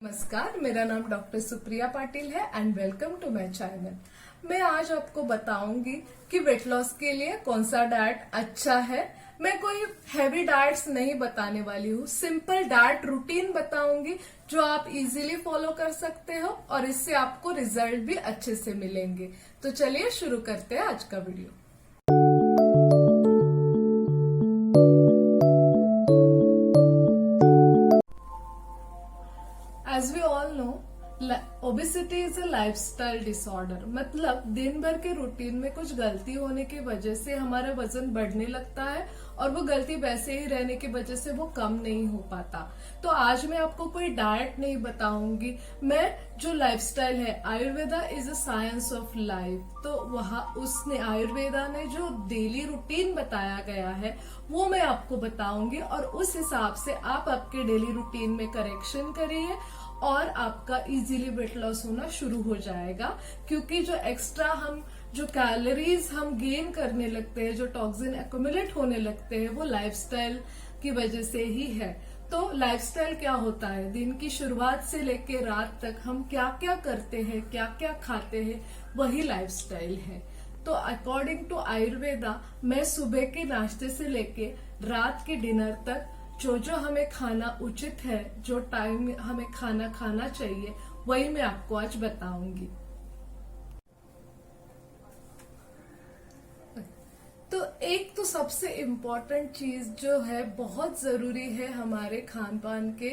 नमस्कार, मेरा नाम डॉक्टर सुप्रिया पाटिल है and welcome to my channel. मैं आज आपको बताऊंगी कि वेट लॉस के लिए कौन सा डाइट अच्छा है। मैं कोई हैवी डाइट्स नहीं बताने वाली हूँ, सिंपल डाइट रूटीन बताऊंगी जो आप इजीली फॉलो कर सकते हो और इससे आपको रिजल्ट भी अच्छे से मिलेंगे। तो चलिए शुरू करते हैं आज का video. As we all know, obesity is a lifestyle disorder. मतलब दिन भर के रूटीन में कुछ गलती होने की वजह से हमारा वजन बढ़ने लगता है और वो गलती वैसे ही रहने की वजह से वो कम नहीं हो पाता। तो आज मैं आपको कोई डाइट नहीं बताऊंगी, मैं जो लाइफस्टाइल है, Ayurveda is a science of life, तो वहाँ उसने आयुर्वेदा ने जो डेली रूटीन बताया गया है वो मैं आपको बताऊंगी और उस हिसाब से आप आपके डेली रूटीन में करेक्शन करिए और आपका इजीली वेट लॉस होना शुरू हो जाएगा। क्योंकि जो एक्स्ट्रा जो कैलोरीज हम गेन करने लगते हैं, जो टॉक्सिन एक्यूमुलेट होने लगते हैं, वो लाइफस्टाइल की वजह से ही है। तो लाइफस्टाइल क्या होता है? दिन की शुरुआत से लेकर रात तक हम क्या क्या करते हैं, क्या क्या खाते हैं, वही लाइफस्टाइल है। तो अकॉर्डिंग टू आयुर्वेदा, मैं सुबह के नाश्ते से लेके रात के डिनर तक जो जो हमें खाना उचित है, जो टाइम हमें खाना खाना चाहिए, वही मैं आपको आज बताऊंगी। तो एक तो सबसे इम्पोर्टेंट चीज जो है, बहुत जरूरी है हमारे खान पान के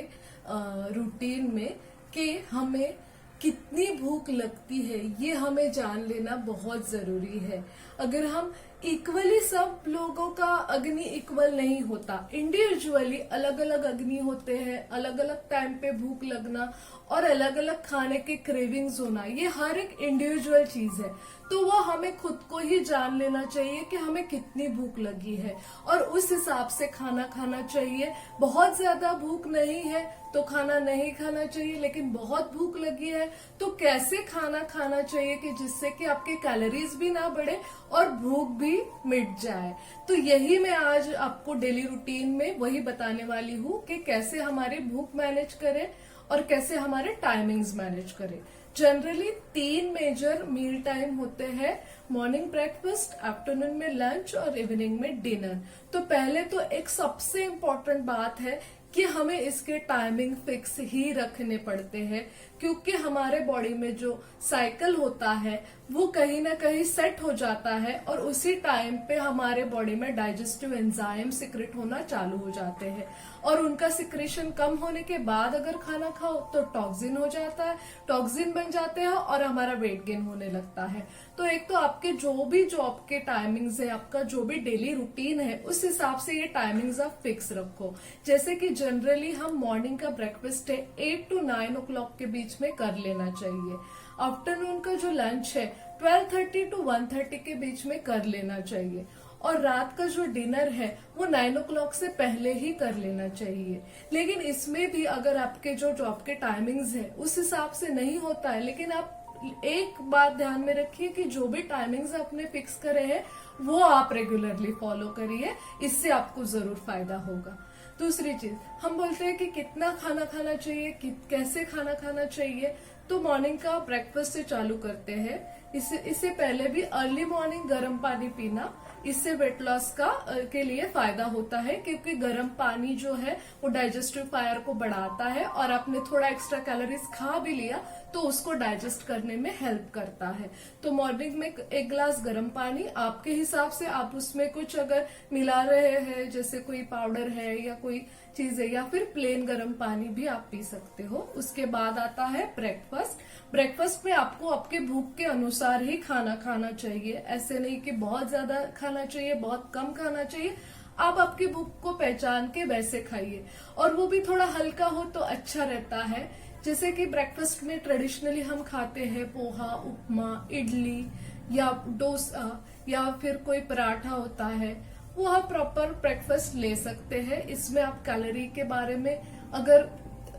रूटीन में, कि हमें कितनी भूख लगती है ये हमें जान लेना बहुत जरूरी है। अगर हम इक्वली, सब लोगों का अग्नि इक्वल नहीं होता, इंडिविजुअली अलग अलग अग्नि होते हैं, अलग अलग टाइम पे भूख लगना और अलग अलग खाने के क्रेविंग्स होना, ये हर एक इंडिविजुअल चीज है। तो वो हमें खुद को ही जान लेना चाहिए कि हमें कितनी भूख लगी है और उस हिसाब से खाना खाना चाहिए। बहुत ज्यादा भूख नहीं है तो खाना नहीं खाना चाहिए, लेकिन बहुत भूख लगी है तो कैसे खाना खाना चाहिए कि जिससे कि आपके कैलोरीज भी ना बढ़े और भूख भी मिट जाए। तो यही मैं आज आपको डेली रूटीन में वही बताने वाली हूँ कि कैसे हमारी भूख मैनेज करें और कैसे हमारे टाइमिंग्स मैनेज करें। जनरली 3 मेजर मील टाइम होते हैं, मॉर्निंग ब्रेकफास्ट, आफ्टरनून में लंच और इवनिंग में डिनर। तो पहले तो एक सबसे इम्पोर्टेंट बात है कि हमें इसके टाइमिंग फिक्स ही रखने पड़ते हैं, क्योंकि हमारे बॉडी में जो साइकिल होता है वो कहीं ना कहीं सेट हो जाता है और उसी टाइम पे हमारे बॉडी में डाइजेस्टिव एंजाइम सिक्रेट होना चालू हो जाते हैं और उनका सिक्रेशन कम होने के बाद अगर खाना खाओ तो टॉक्सिन हो जाता है, टॉक्सिन बन जाते हैं और हमारा वेट गेन होने लगता है। तो एक तो आपके जो आपके टाइमिंग्स है, आपका जो भी डेली रूटीन है, उस हिसाब से ये टाइमिंग्स आप फिक्स रखो। जैसे कि जनरली हम मॉर्निंग का ब्रेकफास्ट है 8 to 9 o'clock के बीच में कर लेना चाहिए। आफ्टरनून का जो लंच है 12:30 to 1:30 के बीच में कर लेना चाहिए और रात का जो डिनर है वो 9 o'clock से पहले ही कर लेना चाहिए। लेकिन इसमें भी अगर आपके जो आपके टाइमिंग्स है उस हिसाब से नहीं होता है, लेकिन आप एक बात ध्यान में रखिए कि जो भी टाइमिंग्स आपने फिक्स करे हैं वो आप रेगुलरली फॉलो करिए, इससे आपको जरूर फायदा होगा। दूसरी चीज, हम बोलते हैं कि कितना खाना खाना चाहिए, कैसे खाना खाना चाहिए। तो मॉर्निंग का ब्रेकफास्ट से चालू करते हैं। इससे पहले भी अर्ली मॉर्निंग गर्म पानी पीना, इससे वेट लॉस के लिए फायदा होता है, क्योंकि गर्म पानी जो है वो डाइजेस्टिव फायर को बढ़ाता है और आपने थोड़ा एक्स्ट्रा कैलोरीज खा भी लिया तो उसको डाइजेस्ट करने में हेल्प करता है। तो मॉर्निंग में 1 गिलास गर्म पानी, आपके हिसाब से आप उसमें कुछ अगर मिला रहे हैं, जैसे कोई पाउडर है या कोई चीज है, या फिर प्लेन गर्म पानी भी आप पी सकते हो। उसके बाद आता है ब्रेकफास्ट। ब्रेकफास्ट में आपको आपके भूख के अनुसार ही खाना खाना चाहिए, ऐसे नहीं कि बहुत ज्यादा खाना चाहिए, बहुत कम खाना चाहिए। आप आपकी भूख को पहचान के वैसे खाइए और वो भी थोड़ा हल्का हो तो अच्छा रहता है। जैसे कि ब्रेकफास्ट में ट्रेडिशनली हम खाते हैं पोहा, उपमा, इडली या डोसा या फिर कोई पराठा होता है, वो आप प्रॉपर ब्रेकफास्ट ले सकते हैं। इसमें आप कैलोरी के बारे में, अगर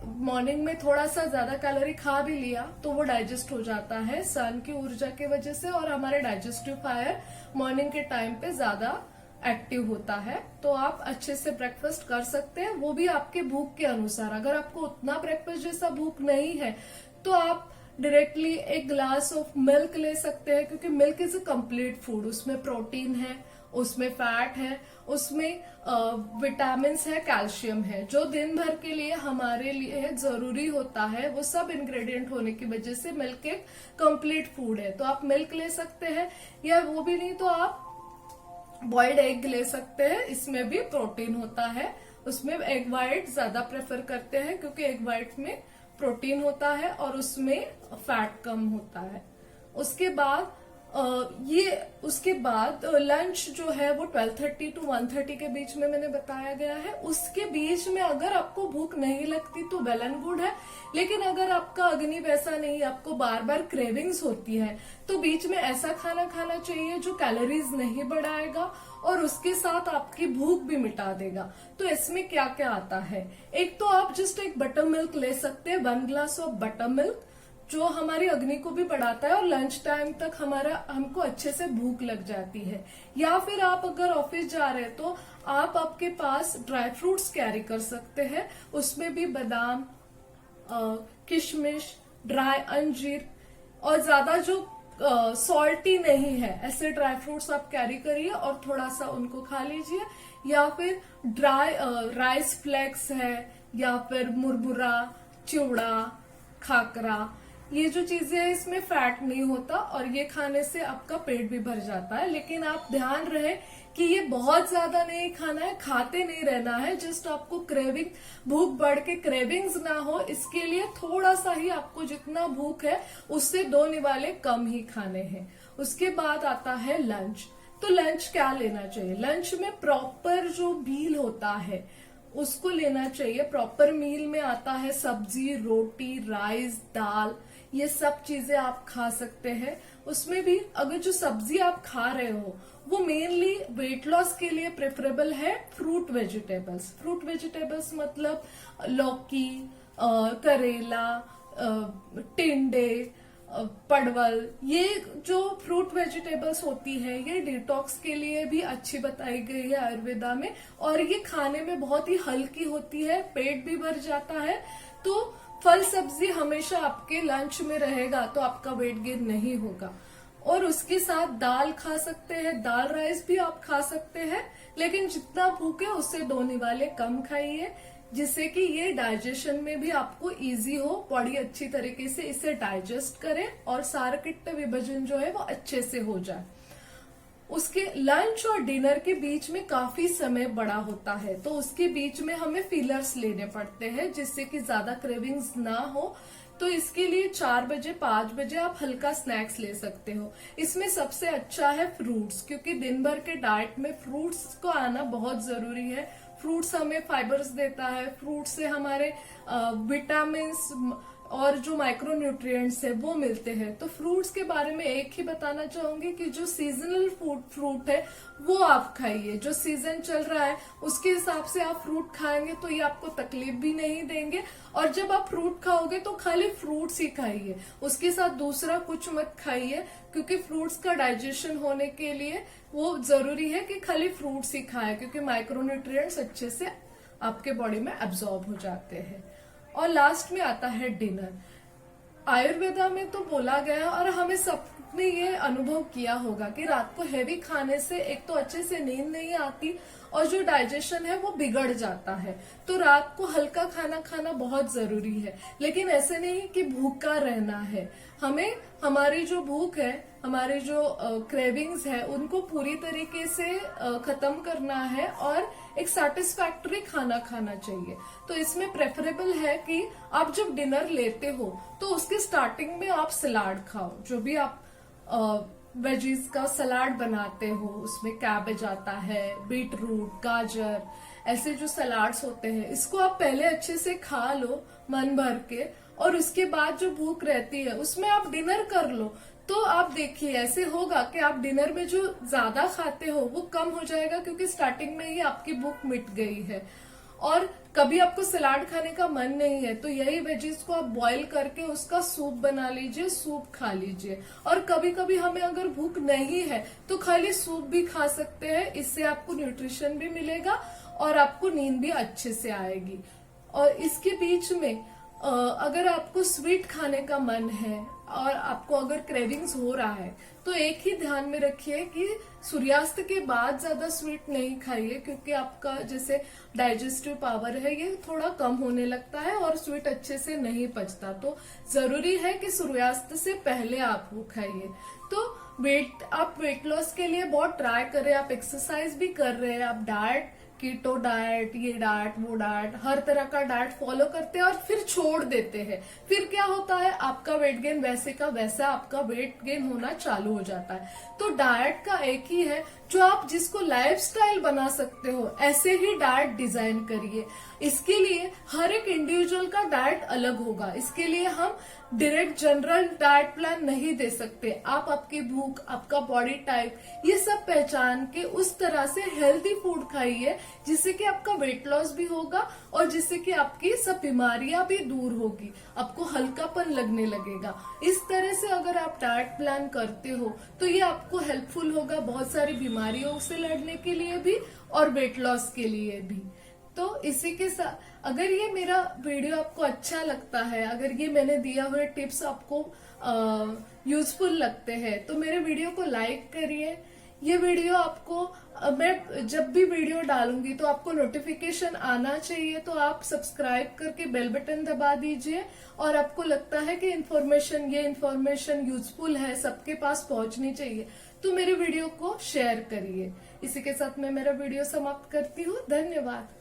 मॉर्निंग में थोड़ा सा ज्यादा कैलोरी खा भी लिया तो वो डाइजेस्ट हो जाता है सन की ऊर्जा की वजह से और हमारे डाइजेस्टिव फायर मॉर्निंग के टाइम पे ज्यादा एक्टिव होता है, तो आप अच्छे से ब्रेकफास्ट कर सकते हैं, वो भी आपके भूख के अनुसार। अगर आपको उतना ब्रेकफास्ट जैसा भूख नहीं है तो आप डायरेक्टली एक ग्लास ऑफ मिल्क ले सकते हैं, क्योंकि milk is a complete food. उसमें प्रोटीन है, उसमें फैट है, उसमें विटामिन है, कैल्शियम है, जो दिन भर के लिए हमारे लिए जरूरी होता है। वो सब इंग्रेडिएंट होने की वजह से मिल्क एक कंप्लीट फूड है। तो आप मिल्क ले सकते हैं, या वो भी नहीं तो आप बॉइल्ड एग ले सकते हैं, इसमें भी प्रोटीन होता है। उसमें एग वाइट ज्यादा प्रेफर करते हैं, क्योंकि एग वाइट में प्रोटीन होता है और उसमें फैट कम होता है। उसके बाद उसके बाद लंच जो है वो 12:30 to 1:30 के बीच में मैंने बताया गया है। उसके बीच में अगर आपको भूख नहीं लगती तो वेल एंड गुड है, लेकिन अगर आपका अग्नि वैसा नहीं, आपको बार बार क्रेविंग्स होती है, तो बीच में ऐसा खाना खाना चाहिए जो कैलोरीज नहीं बढ़ाएगा और उसके साथ आपकी भूख भी मिटा देगा। तो इसमें क्या क्या आता है, एक तो आप जस्ट एक बटर मिल्क ले सकते हैं, 1 ग्लास ऑफ बटर मिल्क, जो हमारी अग्नि को भी बढ़ाता है और लंच टाइम तक हमको अच्छे से भूख लग जाती है। या फिर आप अगर ऑफिस जा रहे हैं तो आप आपके पास ड्राई फ्रूट्स कैरी कर सकते हैं, उसमें भी बादाम, किशमिश, ड्राई अंजीर, और ज्यादा जो सॉल्टी नहीं है ऐसे ड्राई फ्रूट्स आप कैरी करिए और थोड़ा सा उनको खा लीजिए। या फिर ड्राई राइस फ्लेक्स है, या फिर मुरमुरा, चिवड़ा, खाकरा, ये जो चीजें हैं इसमें फैट नहीं होता और ये खाने से आपका पेट भी भर जाता है। लेकिन आप ध्यान रहे कि ये बहुत ज्यादा नहीं खाना है, खाते नहीं रहना है, जस्ट आपको क्रेविंग, भूख बढ़ के क्रेविंग्स ना हो, इसके लिए थोड़ा सा ही आपको जितना भूख है उससे 2 निवाले कम ही खाने हैं। उसके बाद आता है लंच। तो लंच क्या लेना चाहिए, लंच में प्रॉपर जो मील होता है उसको लेना चाहिए। प्रॉपर मील में आता है सब्जी, रोटी, राइस, दाल, ये सब चीजें आप खा सकते हैं। उसमें भी अगर जो सब्जी आप खा रहे हो वो मेनली वेट लॉस के लिए प्रेफरेबल है फ्रूट वेजिटेबल्स। फ्रूट वेजिटेबल्स मतलब लौकी, करेला, टिंडे, पड़वल, ये जो फ्रूट वेजिटेबल्स होती है ये डिटॉक्स के लिए भी अच्छी बताई गई है आयुर्वेदा में, और ये खाने में बहुत ही हल्की होती है, पेट भी भर जाता है। तो फल सब्जी हमेशा आपके लंच में रहेगा तो आपका वेट गेन नहीं होगा। और उसके साथ दाल खा सकते हैं, दाल राइस भी आप खा सकते हैं, लेकिन जितना भूख है उससे 2 निवाले कम खाइए, जिससे कि ये डाइजेशन में भी आपको इजी हो, बॉडी अच्छी तरीके से इसे डाइजेस्ट करे और सारकिट्ट विभाजन जो है वो अच्छे से हो जाए। उसके लंच और डिनर के बीच में काफी समय बड़ा होता है, तो उसके बीच में हमें फिलर्स लेने पड़ते हैं जिससे कि ज्यादा क्रेविंग्स ना हो। तो इसके लिए 4 बजे 5 बजे आप हल्का स्नैक्स ले सकते हो। इसमें सबसे अच्छा है फ्रूट्स, क्योंकि दिन भर के डाइट में फ्रूट्स को आना बहुत जरूरी है। फ्रूट्स हमें फाइबर्स देता है, फ्रूट से हमारे विटामिन और जो माइक्रो न्यूट्रिएंट्स है वो मिलते हैं। तो फ्रूट्स के बारे में एक ही बताना चाहूंगी कि जो सीजनल फ्रूट है वो आप खाइए, जो सीजन चल रहा है उसके हिसाब से आप फ्रूट खाएंगे तो ये आपको तकलीफ भी नहीं देंगे। और जब आप फ्रूट खाओगे तो खाली फ्रूट्स ही खाइए, उसके साथ दूसरा कुछ मत खाइए, क्योंकि फ्रूट्स का डाइजेशन होने के लिए वो जरूरी है कि खाली फ्रूट्स ही खाए, क्योंकि माइक्रो न्यूट्रिएंट्स अच्छे से आपके बॉडी में एब्जॉर्ब हो जाते हैं। और लास्ट में आता है डिनर। आयुर्वेदा में तो बोला गया और हमें सबने ये अनुभव किया होगा कि रात को हैवी खाने से एक तो अच्छे से नींद नहीं आती और जो डाइजेशन है वो बिगड़ जाता है। तो रात को हल्का खाना खाना बहुत जरूरी है, लेकिन ऐसे नहीं कि भूखा रहना है। हमें हमारी जो भूख है, हमारे जो क्रेविंग्स है उनको पूरी तरीके से खत्म करना है और एक सेटिस्फैक्टरी खाना खाना चाहिए। तो इसमें प्रेफरेबल है कि आप जब डिनर लेते हो तो उसके स्टार्टिंग में आप सलाद खाओ। जो भी आप वेजीज का सलाद बनाते हो उसमें कैबेज आता है, बीट रूट, गाजर, ऐसे जो सलाड्स होते हैं इसको आप पहले अच्छे से खा लो मन भर के, और उसके बाद जो भूख रहती है उसमें आप डिनर कर लो। तो आप देखिए ऐसे होगा कि आप डिनर में जो ज्यादा खाते हो वो कम हो जाएगा, क्योंकि स्टार्टिंग में ही आपकी भूख मिट गई है। और कभी आपको सलाद खाने का मन नहीं है तो यही वेजीज को आप बॉईल करके उसका सूप बना लीजिए, सूप खा लीजिए। और कभी कभी हमें अगर भूख नहीं है तो खाली सूप भी खा सकते हैं, इससे आपको न्यूट्रिशन भी मिलेगा और आपको नींद भी अच्छे से आएगी। और इसके बीच में अगर आपको स्वीट खाने का मन है और आपको अगर क्रेविंग्स हो रहा है तो एक ही ध्यान में रखिए कि सूर्यास्त के बाद ज्यादा स्वीट नहीं खाइए, क्योंकि आपका जैसे डाइजेस्टिव पावर है ये थोड़ा कम होने लगता है और स्वीट अच्छे से नहीं पचता। तो जरूरी है कि सूर्यास्त से पहले आप वो खाइए। तो आप वेट लॉस के लिए बहुत ट्राई कर रहे हैं, आप एक्सरसाइज भी कर रहे हैं, आप डाइट, कीटो डाइट, ये डाइट, वो डाइट, हर तरह का डाइट फॉलो करते हैं और फिर छोड़ देते हैं। फिर क्या होता है, आपका वेट गेन वैसे का वैसा आपका वेट गेन होना चालू हो जाता है। तो डाइट का एक ही है, जो आप जिसको लाइफस्टाइल बना सकते हो ऐसे ही डाइट डिजाइन करिए। इसके लिए हर एक इंडिविजुअल का डाइट अलग होगा, इसके लिए हम डायरेक्ट जनरल डाइट प्लान नहीं दे सकते। आप आपकी भूख, आपका बॉडी टाइप, ये सब पहचान के उस तरह से हेल्दी फूड खाइए जिससे कि आपका वेट लॉस भी होगा और जिससे कि आपकी सब बीमारियां भी दूर होगी, आपको हल्कापन लगने लगेगा। इस तरह से अगर आप डाइट प्लान करते हो तो ये आपको हेल्पफुल होगा बहुत सारी बीमारियों से लड़ने के लिए भी और वेट लॉस के लिए भी। तो इसी के साथ अगर ये मेरा वीडियो आपको अच्छा लगता है, अगर ये मैंने दिया हुए टिप्स आपको यूजफुल लगते हैं तो मेरे वीडियो को लाइक करिए। ये वीडियो आपको मैं जब भी वीडियो डालूंगी तो आपको नोटिफिकेशन आना चाहिए, तो आप सब्सक्राइब करके बेल बटन दबा दीजिए। और आपको लगता है कि ये इन्फॉर्मेशन यूजफुल है, सबके पास पहुंचनी चाहिए, तो मेरे वीडियो को शेयर करिए। इसी के साथ मैं मेरा वीडियो समाप्त करती हूँ। धन्यवाद।